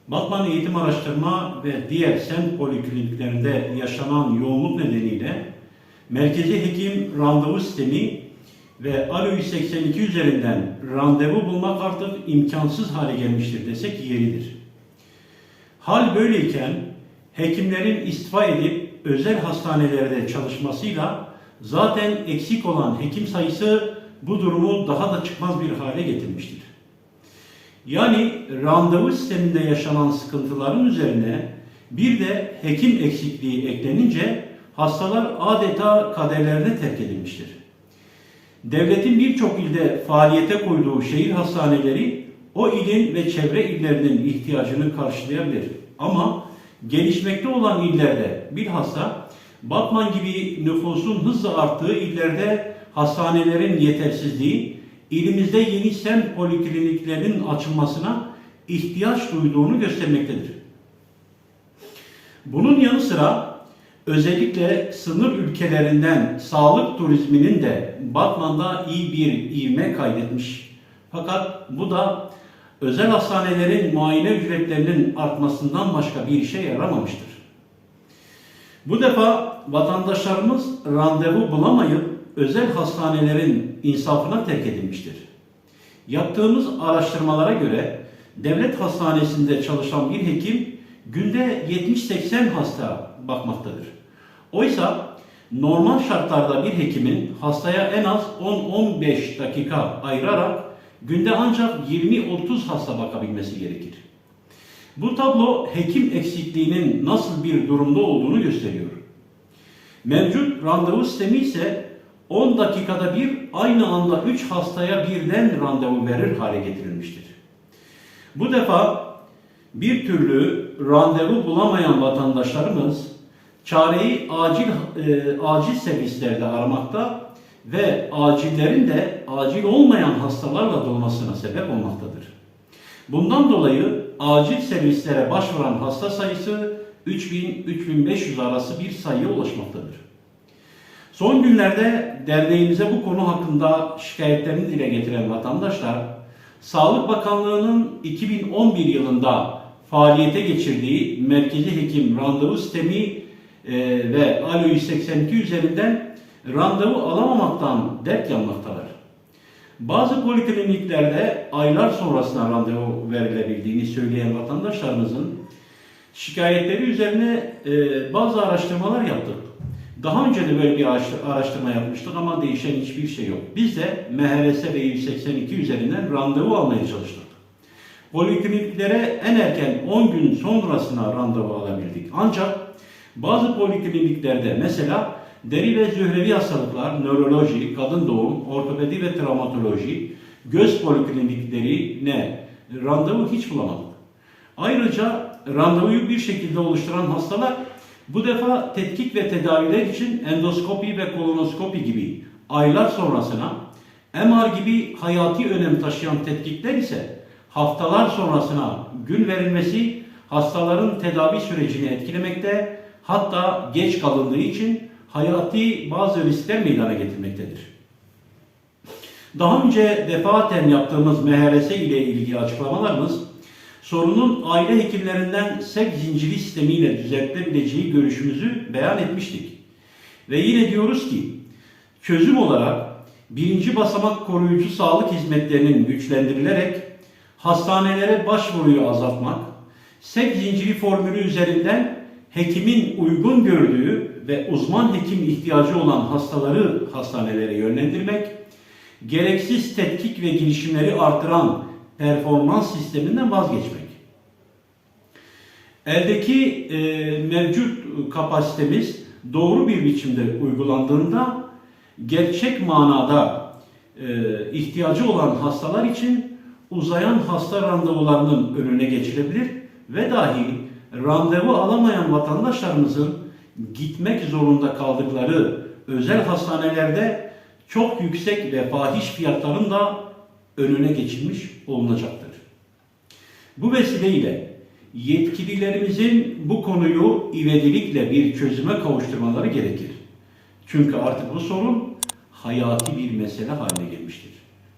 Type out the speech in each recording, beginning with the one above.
Batman Eğitim Araştırma ve diğer semt polikliniklerinde yaşanan yoğunluk nedeniyle merkezi hekim randevu sistemi ve Alo 182 üzerinden randevu bulmak artık imkansız hale gelmiştir desek yeridir. Hal böyleyken hekimlerin istifa edip özel hastanelerde çalışmasıyla zaten eksik olan hekim sayısı bu durumu daha da çıkmaz bir hale getirmiştir. Yani randevu sisteminde yaşanan sıkıntıların üzerine bir de hekim eksikliği eklenince hastalar adeta kaderlerine terk edilmiştir. Devletin birçok ilde faaliyete koyduğu şehir hastaneleri o ilin ve çevre illerinin ihtiyacını karşılayabilir. Ama gelişmekte olan illerde bilhassa Batman gibi nüfusun hızla arttığı illerde hastanelerin yetersizliği, ilimizde yeni semt polikliniklerinin açılmasına ihtiyaç duyduğunu göstermektedir. Bunun yanı sıra özellikle sınır ülkelerinden sağlık turizminin de Batman'da iyi bir ivme kaydetmiş. Fakat bu da özel hastanelerin muayene ücretlerinin artmasından başka bir işe yaramamıştır. Bu defa vatandaşlarımız randevu bulamayıp özel hastanelerin insafına terk edilmiştir. Yaptığımız araştırmalara göre devlet hastanesinde çalışan bir hekim günde 70-80 hasta bakmaktadır. Oysa normal şartlarda bir hekimin hastaya en az 10-15 dakika ayırarak günde ancak 20-30 hasta bakabilmesi gerekir. Bu tablo hekim eksikliğinin nasıl bir durumda olduğunu gösteriyor. Mevcut randevu sistemi ise 10 dakikada bir aynı anda 3 hastaya birden randevu verir hale getirilmiştir. Bu defa bir türlü randevu bulamayan vatandaşlarımız çareyi acil servislerde aramakta ve acillerin de acil olmayan hastalarla dolmasına sebep olmaktadır. Bundan dolayı acil servislere başvuran hasta sayısı 3000-3500 arası bir sayıya ulaşmaktadır. Son günlerde derneğimize bu konu hakkında şikayetlerini dile getiren vatandaşlar, Sağlık Bakanlığı'nın 2011 yılında faaliyete geçirdiği merkezi hekim randevu sistemi ve Alo 182 üzerinden randevu alamamaktan dert yanmaktalar. Bazı polikliniklerde aylar sonrasında randevu verilebildiğini söyleyen vatandaşlarımızın şikayetleri üzerine bazı araştırmalar yaptık. Daha önce de böyle bir araştırma yapmıştık ama değişen hiçbir şey yok. Biz de MHRS ve 182 üzerinden randevu almaya çalıştık. Polikliniklere en erken 10 gün sonrasına randevu alabildik. Ancak bazı polikliniklerde mesela deri ve zührevi hastalıklar, nöroloji, kadın doğum, ortopedi ve travmatoloji, göz polikliniklerine randevu hiç bulamadık. Ayrıca randevuyu bir şekilde oluşturan hastalar bu defa tetkik ve tedaviler için endoskopi ve kolonoskopi gibi aylar sonrasına, MR gibi hayati önem taşıyan tetkikler ise haftalar sonrasına gün verilmesi hastaların tedavi sürecini etkilemekte, hatta geç kalındığı için hayati bazı riskler meydana getirmektedir. Daha önce defaten yaptığımız MHRS ile ilgili açıklamalarımız, sorunun aile hekimlerinden sevk zinciri sistemiyle düzeltilebileceği görüşümüzü beyan etmiştik. Ve yine diyoruz ki, çözüm olarak birinci basamak koruyucu sağlık hizmetlerinin güçlendirilerek hastanelere başvuruyu azaltmak, sevk zinciri formülü üzerinden hekimin uygun gördüğü ve uzman hekim ihtiyacı olan hastaları hastanelere yönlendirmek, gereksiz tetkik ve girişimleri artıran performans sisteminden vazgeçmek. Eldeki mevcut kapasitemiz doğru bir biçimde uygulandığında gerçek manada ihtiyacı olan hastalar için uzayan hasta randevularının önüne geçilebilir ve dahi randevu alamayan vatandaşlarımızın gitmek zorunda kaldıkları özel hastanelerde çok yüksek ve fahiş fiyatların da önüne geçilmiş olunacaktır. Bu vesileyle yetkililerimizin bu konuyu ivedilikle bir çözüme kavuşturmaları gerekir. Çünkü artık bu sorun hayati bir mesele haline gelmiştir.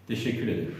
Teşekkür ederim.